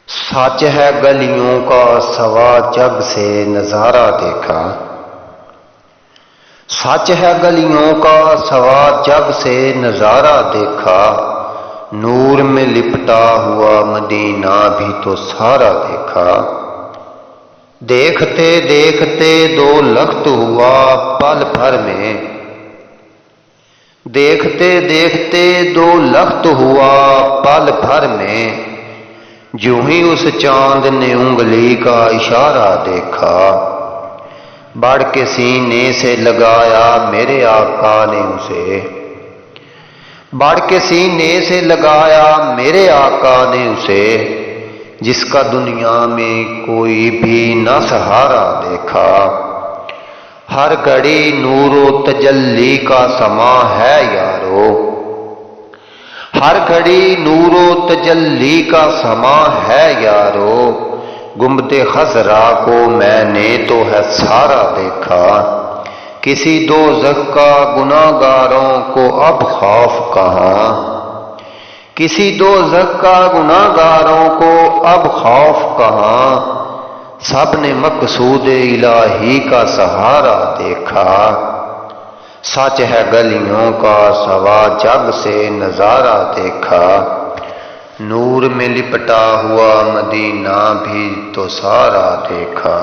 سچ ہے گلیوں کا سوا جگ سے نظارہ دیکھا، سچ ہے گلیوں کا سوا جگ سے نظارہ دیکھا، نور میں لپٹا ہوا مدینہ بھی تو سارا دیکھا، دیکھتے دیکھتے دو لخت ہوا پل بھر میں، دیکھتے دیکھتے دو لخت ہوا پل بھر میں، جو ہی اس چاند نے انگلی کا اشارہ دیکھا، بڑھ کے سینے سے لگایا میرے آقا نے اسے، بڑھ کے سینے سے لگایا میرے آقا نے اسے، جس کا دنیا میں کوئی بھی نہ سہارا دیکھا، ہر گھڑی نور و تجلی کا سماں ہے یارو، ہر گھڑی نور و تجلی کا سماں ہے یارو، گنبد خضرا کو میں نے تو ہے سارا دیکھا، کسی دوزخ کا گناہ گاروں کو اب خوف کہاں، کسی دوزخ کا گناہ گاروں کو اب خوف کہاں، سب نے مقصود الہی کا سہارا دیکھا، سچ ہے گلیوں کا سوا جگ سے نظارہ دیکھا، نور میں لپٹا ہوا مدینہ بھی تو سارا دیکھا۔